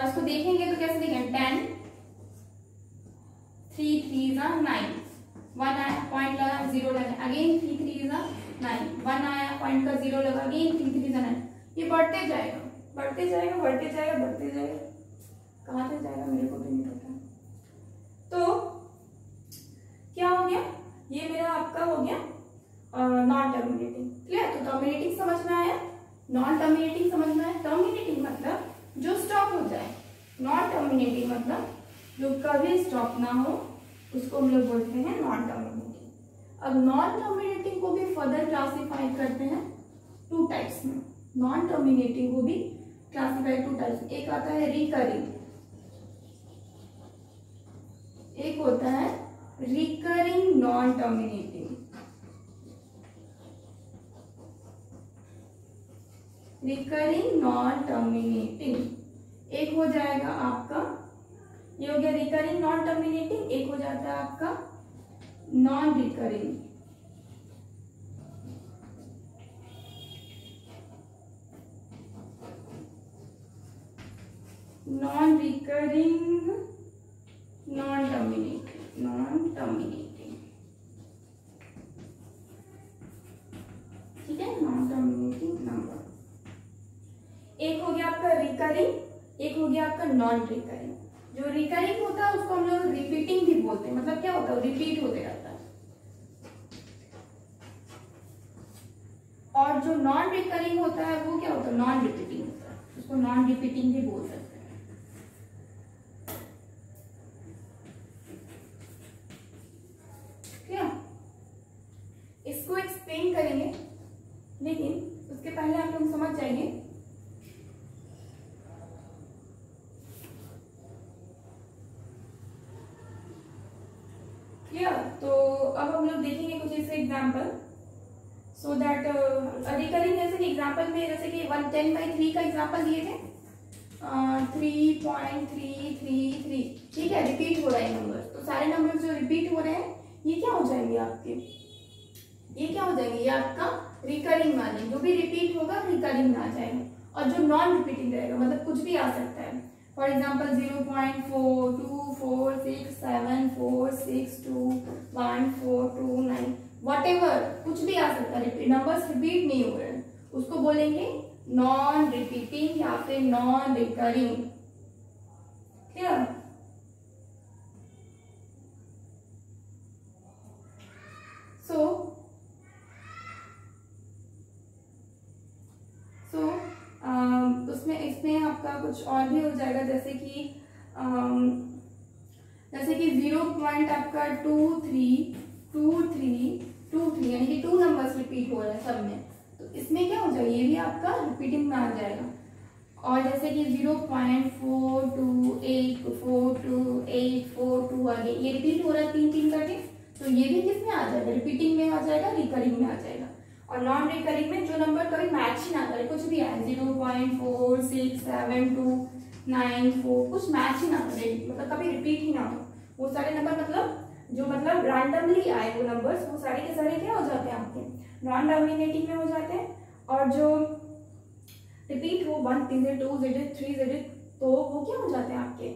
इसको देखेंगे तो कैसे देखेंगे, 10 3 3 9, 1 आया, पॉइंट लगा, 0 लगा, अगेन 3 3 9, 1 आया, पॉइंट का 0 लगा, अगेन 3 3 9. ये बढ़ते जाएगा, बढ़ते जाएगा, बढ़ते जाएगा, बढ़ते जाएगा. कहाँ तक जाएगा मेरे को भी नहीं पता. तो क्या हो गया, ये मेरा आपका हो गया नॉन टर्मिनेटिंग. क्लियर. तो टर्मिनेटिंग समझ में आया, नॉन टर्मिनेटिंग समझ में आया. टर्मिनेटिंग मतलब जो स्टॉप हो जाए, नॉन टर्मिनेटिंग मतलब जो कभी स्टॉप ना हो, उसको हम लोग बोलते हैं नॉन टर्मिनेटिंग. अब नॉन टर्मिनेटिंग को भी फर्दर क्लासिफाई करते हैं 2 टाइप्स में. नॉन टर्मिनेटिंग को भी क्लासिफाई 2 टाइप्स. एक आता है रिकरिंग, एक होता है recurring non terminating. Recurring non terminating एक हो जाएगा आपका, ये हो गया रिकरिंग नॉन टर्मिनेटिंग. एक हो जाता है आपका non recurring. Recurring non terminating, ठीक है, नॉन टर्मिनेटिंग नंबर। एक हो गया आपका रिकरिंग, एक हो गया आपका नॉन रिकरिंग। जो रिकरिंग होता है उसको हम लोग रिपीटिंग भी बोलते हैं, मतलब क्या होता है, रिपीट होते रहता है। और जो नॉन रिकरिंग होता है वो क्या होता है, नॉन रिपीटिंग होता है, उसको नॉन रिपीटिंग भी बोल सकते हैं। क्या इसको एक्सप्लेन करेंगे, लेकिन उसके पहले आप लोग समझ जाएंगे क्लियर। तो अब हम लोग देखेंगे कुछ ऐसे एग्जांपल, सो दैट रिकरिंग जैसे कि एग्जांपल में, जैसे कि 110/3 का एग्जांपल दिए थे, 3.333, ठीक है, रिपीट हो रहा है नंबर। तो सारे नंबर जो रिपीट हो रहे हैं ये क्या हो जाएंगे आपके, ये क्या हो जाएंगे, ये आपका रिकरिंग में आ जाएंगे। जो भी रिपीट होगा रिकरिंग में आ जाएगा। और जो नॉन रिपीटिंग रहेगा मतलब कुछ भी आ सकता है, फॉर एग्जाम्पल 0.42467462142 व्हाटएवर, कुछ भी आ सकता है, नंबर्स रिपीट नहीं हो रहे हैं, उसको बोलेंगे नॉन रिपीटिंग या फिर नॉन रिकरिंग। क्लियर। उसमें इसमें आपका कुछ और भी हो जाएगा, जैसे कि 0. आपका 2323 यानी कि 2 नंबर्स रिपीट हो रहे हैं सब में, तो इसमें क्या हो जाएगा, ये भी आपका रिपीटिंग में आ जाएगा। और जैसे कि 0.42842 आगे ये रिपीट हो रहा है 3 करके, तो ये भी किसमें आ जाएगा, रिपीटिंग में आ जाएगा, रिकरिंग में आ जाएगा। और नॉन रिकरिंग में जो नंबर कभी मैच ही ना करे, कुछ भी आए 0.467294, कुछ मैच ही ना करे, मतलब कभी रिपीट ही ना हो, वो सारे नंबर मतलब रैंडमली आए वो नंबर्स, वो सारे के सारे क्या हो जाते हैं आपके नॉन टर्मिनेटिंग में हो जाते हैं। और जो रिपीट हो 1 digit 2 digit 3 digit, तो वो क्या हो जाते हैं आपके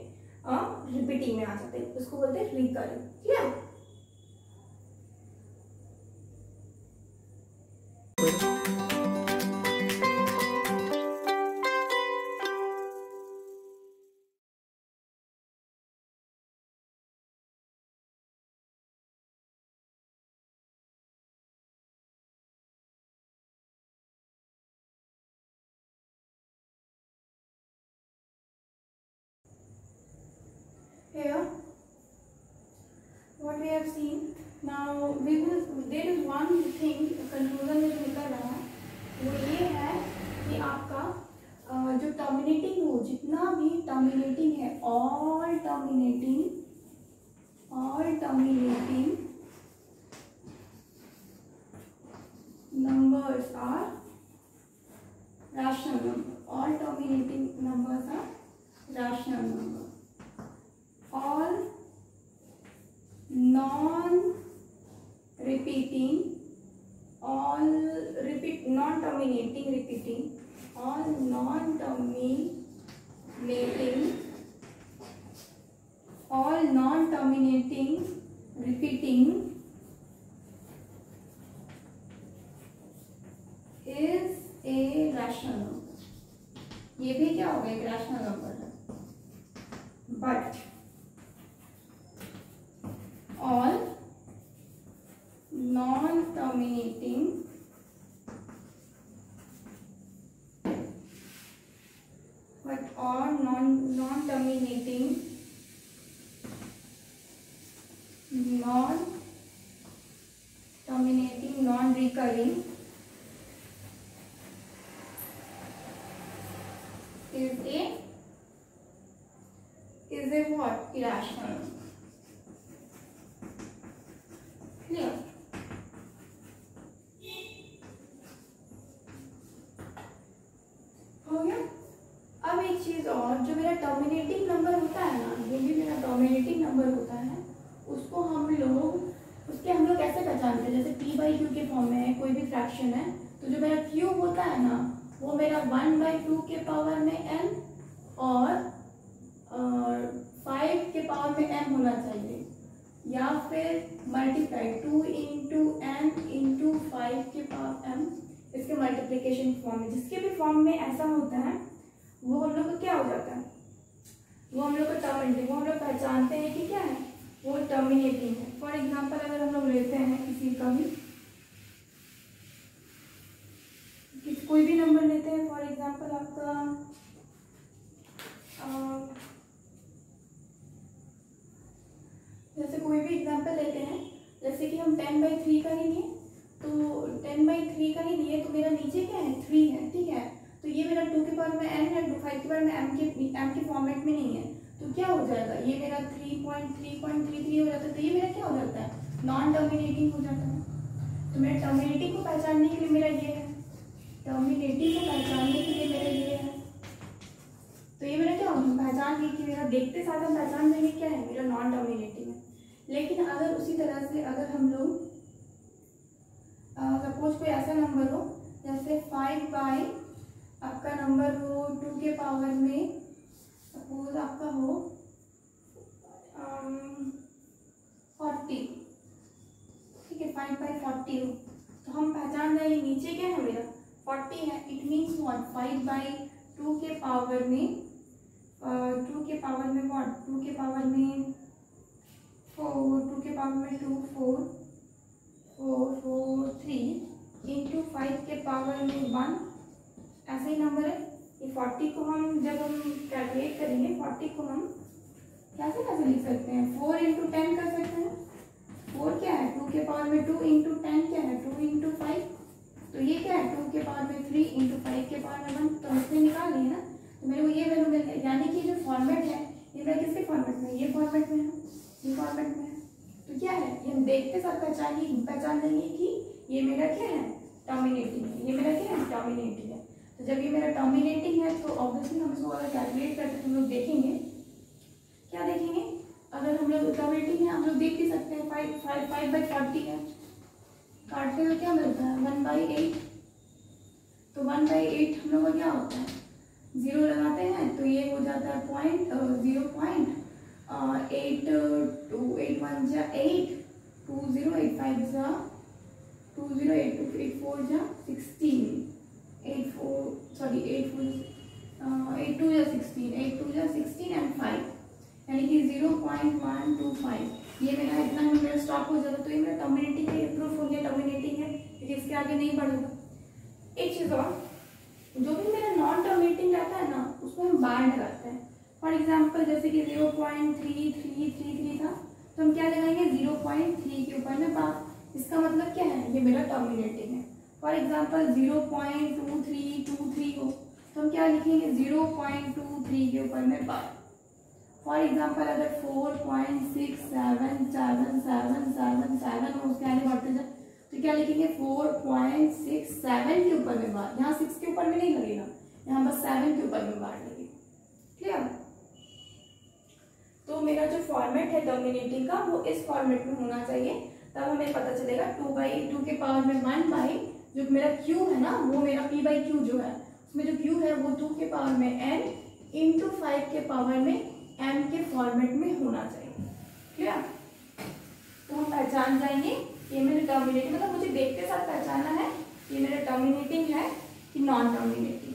रिपीटिंग में आ जाते हैं, उसको बोलते हैं recurring. Clear. Here, what we have seen now, there is one thing conclusion में जो निकल रहा है वो ये है कि आपका जो टर्मिनेटिंग हो, जितना भी टर्मिनेटिंग है, all terminating numbers are rational number. All terminating numbers are rational number. All non-terminating repeating is a rational number. ये भी क्या हो गया, एक रैशनल नंबर है। But all non-terminating non-recurring is a what? Irrational number. Clear? हो गया। अब एक चीज और, जो मेरा टर्मिनेटिंग नंबर होता है ना, जो भी मेरा टर्मिनेटिंग नंबर होता है, उसको हम लोग कैसे पहचानते हैं, जैसे p/q के फॉर्म में है, कोई भी फ्रैक्शन है, तो जो मेरा q होता है ना, वो मेरा 1/2 के पावर में n और 5 के पावर में m होना चाहिए, या फिर मल्टीप्लाई 2 इंटू एम इंटू 5 के पावर m, इसके मल्टीप्लिकेशन फॉर्म में। जिसके भी फॉर्म में ऐसा होता है वो हम लोग को क्या हो जाता है, वो हम लोग को टर्मिनेटिंग, वो हम लोग पहचानते हैं कि क्या है, वो टर्मिनेटिंग है। फॉर एग्जांपल अगर हम लोग लेते हैं किसी का भी कोई भी नंबर लेते हैं, फॉर एग्जांपल आपका जैसे कोई भी एग्जांपल लेते हैं, जैसे कि हम 10/3 का ही लिए, तो 10/3 का ही लिए तो मेरा नीचे क्या है 3 है, ठीक है। तो ये मेरा 2 के पावर में n है, 5 के पावर में m के फॉर्मेट में नहीं है, तो क्या हो जाएगा, ये मेरा 3.333 हो जाता है। तो ये मेरा क्या हो जाता है, नॉन टर्मिनेटिंग हो जाता है। तो मेरा टर्मिनेटिंग को पहचानने के लिए मेरा ये है, टर्मिनेटिंग को पहचानने के लिए मेरा ये है। तो ये मेरा क्या होगा, पहचान गई कि मेरा देखते साथ हम पहचान लेंगे क्या है, मेरा नॉन टर्मिनेटिंग है। लेकिन अगर उसी तरह से अगर हम लोग सपोज कोई ऐसा नंबर हो जैसे 5 बाई आपका नंबर हो 2 के पावर में, सपोज आपका हो 40, ठीक है, 5/40 हो, तो हम पहचान जाएंगे नीचे क्या है मेरा 40 है। इट मीन्स व्हाट, 5/2 के पावर में 2 के पावर में व्हाट, 2 के पावर में 4, 2 के पावर में 2 4 4 4 3 इंटू 5 के पावर में 1, ऐसे ही नंबर है। ये 40 को हम जब हम कैलकुलेट करेंगे, 40 को हम कैसे लिख सकते हैं, 4 इंटू 10 कर सकते हैं। 4 क्या है, 2 के पावर में 2 इंटू 10 क्या है 2 इंटू 5, तो ये क्या है 2 के पावर में 3 इंटू 5 के पावर में 1, तो हमने निकाल लिया ना। तो मेरे को ये वैल्यू मिल गया, यानी कि जो फॉर्मेट है ये मेरा किसके फॉर्मेट में, ये फॉर्मेट में है, ये फॉर्मेट में है। तो क्या है, ये हम देखते साथ पहचान लेंगे कि ये मेरा क्या है टर्मिनेटिंग है, ये मेरा क्या है टर्मिनेटिंग है। तो जब ये मेरा टर्मिनेटिंग है तो ऑब्वियसली हम इसको अगर कैलकुलेट करते हैं तो हम लोग देखेंगे, क्या देखेंगे, अगर हम लोग टर्मिनेटिंग है हम लोग देख भी सकते हैं 5/40 है, काटते हुए क्या मिलता है 1/8, तो 1/8 हम लोग का क्या होता है, 0 लगाते हैं तो ये हो जाता है 0.8 2 8 1 जा 8 2 0 8 5 जा 2 0 8 2 8 4 जा 16 8 2 जा 16 एंड 5, यानी कि 0.125, ये मेरा इतना में मेरा स्टॉप हो जाता। तो ये मेरा टर्मिनेटिंग है, प्रूफ हो गया टर्मिनेटिंग है, क्योंकि इसके आगे नहीं बढ़ेगा। एक चीज़ और, जो भी मेरा नॉन टर्मिनेटिंग रहता है ना उसको हम बार लगाते हैं। फॉर एग्जांपल जैसे कि 0.3333 था तो हम क्या लगाएंगे 0.3 के ऊपर में बार, इसका मतलब क्या है ये मेरा टर्मिनेटिंग है। फॉर एग्जांपल 0.2323 हो तो हम क्या लिखेंगे 0.23 के ऊपर में बार। फॉर एग्जांपल अगर 4.6777777 हो उसके आगे बढ़ते जाए तो क्या लिखेंगे 4.67 के ऊपर में बार, यहाँ 6 के ऊपर में नहीं लगेगा, यहाँ बस 7 के ऊपर में बार लगेगी। क्लियर। तो मेरा जो फॉर्मेट है टर्मिनेटिंग का वो इस फॉर्मेट में होना चाहिए, तब हमें पता चलेगा 2/2 के पावर में 1 बाई जो मेरा क्यू है ना, वो मेरा p/q जो है उसमें जो क्यू है वो 2 के पावर में n इंटू 5 के पावर में m के फॉर्मेट में होना चाहिए। क्लियर। तो हम पहचान जाएंगे ये मेरे टर्मिनेटिंग, मतलब मुझे देखते साथ पहचाना है ये मेरा टर्मिनेटिंग है कि नॉन टर्मिनेटिंग।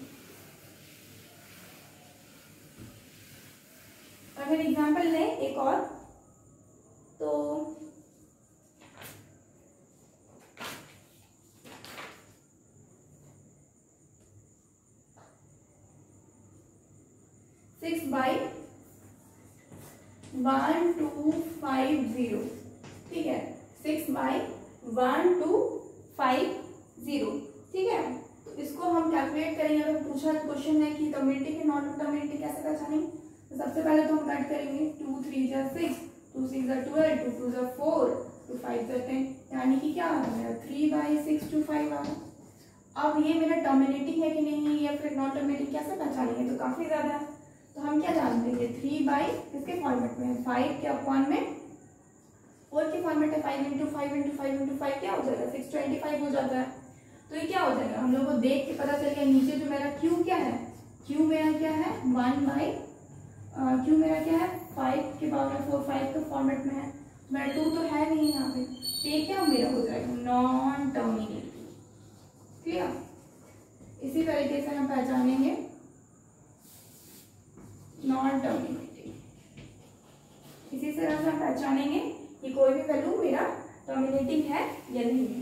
अगर एग्जांपल लें एक और, तो 6/1250, ठीक है, 6/1250, ठीक है। तो इसको हम कैलकुलेट करेंगे। अगर पूछा क्वेश्चन है कि टर्मिनेटिंग है नॉन टर्मिनेटिंग कैसे पहचानेंगे, तो सबसे पहले तो हम कट करेंगे 2 3 जा 6 2 6 जा 12 2 2 जा 4 2 5 जा 10, यानी कि क्या आ रहा है 3/625 आ रहा। अब ये मेरा टर्मिनेटिंग है कि नहीं या फिर नॉन टर्मिनेटिंग कैसे पहचानेंगे, तो काफी ज्यादा है। तो हम क्या जानते हैं 3 बाई किसके फॉर्मेट में है 5 के अपॉन में 4 के फॉर्मेट है, 5 इंटू 5 इंटू 5 इंटू 5 क्या हो जाएगा 625 हो जाता है। तो ये क्या हो जाएगा, हम लोग को देख के पता चल गया नीचे जो मेरा क्यू क्या है, क्यू मेरा क्या है 1/2 क्यों मेरा क्या है 5 के पावर में 4 5 के फॉर्मेट में है, मेरा 2 तो है नहीं यहाँ पे, तो ये क्या मेरा हो जाएगा नॉन टर्मिनेटिव। क्लियर। इसी तरीके से हम पहचानेंगे नॉन टर्मिनेटिव, इसी तरह से हम पहचानेंगे कि कोई भी वैल्यू मेरा टर्मिनेटिव है या नहीं है।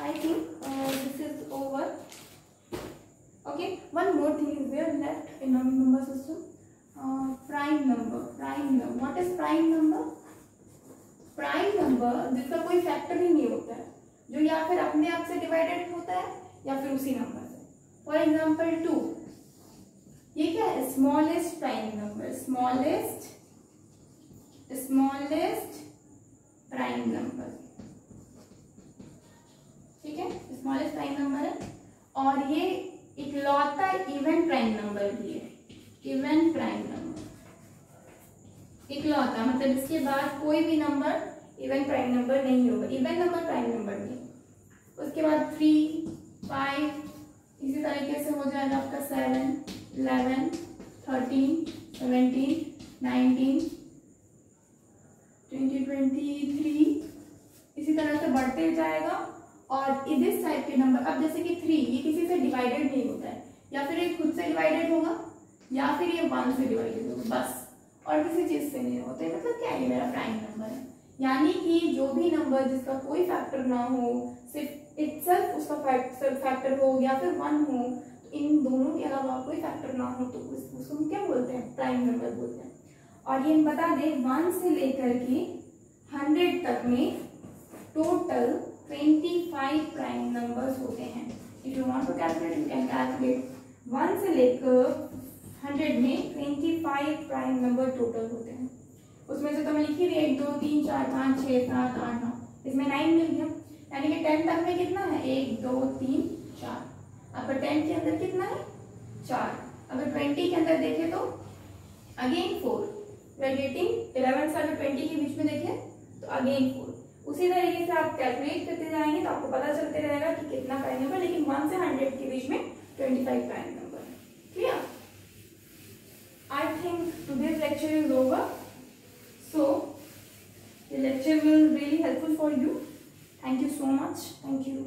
I think this is over. Okay, one more thing is there left in our number system. Prime number. What is prime number? Prime number जिसका कोई फैक्टर ही नहीं होता है, जो या फिर अपने आप से डिवाइडेड होता है या फिर उसी नंबर से। फॉर एग्जाम्पल 2, ये क्या है smallest prime number, smallest prime number, ठीक है, स्मॉलेस्ट प्राइम नंबर है। और ये इकलौता इवन प्राइम नंबर भी है, इवन प्राइम नंबर, इकलौता मतलब इसके बाद कोई भी नंबर इवन प्राइम नंबर नहीं होगा, इवन नंबर प्राइम नंबर नहीं। उसके बाद 3 5 इसी तरीके से हो जाएगा आपका 7 11 13 17 19 20 23 इसी तरह से बढ़ते जाएगा। और इस टाइप के नंबर, अब जैसे कि 3 ये किसी से डिवाइडेड नहीं होता है, या फिर ये खुद से डिवाइडेड होगा या फिर ये 1 से डिवाइडेड होगा बस, और किसी चीज से नहीं होता है। मतलब क्या है मेरा प्राइम नंबर है, यानी कि जो भी नंबर जिसका कोई फैक्टर ना हो, सिर्फ इटसेल्फ उसका फैक्टर हो या फिर 1 हो, तो इन दोनों के अलावा कोई फैक्टर ना हो तो उसको हम क्या बोलते हैं प्राइम नंबर बोलते हैं। और ये बता दें 1 से लेकर के 100 तक में टोटल 25 प्राइम नंबर्स होते हैं। If you want to calculate you can calculate. 1 से लेकर 100 में 25 प्राइम नंबर टोटल होते हैं। उसमें से तो मैं लिखी थी 1 2 3 4 5 6 7 8 9, इसमें 9 मिल गया, यानी कि 10 तक में कितना है 1 2 3 4। अब 10 के अंदर कितना है 4। अगर 20 के अंदर देखें तो अगेन 4, वी आर गेटिंग 11 से अगर 20 के बीच में देखें तो अगेन 4। उसी तरीके से आप कैलकुलेट करते जाएंगे तो आपको पता चलते रहेगा कि कितना प्राइम नंबर, लेकिन 1 से 100 के बीच में 25 प्राइम नंबर है। Clear? I think today's lecture is over, so the lecture will really helpful for you. Thank you so much. Thank you.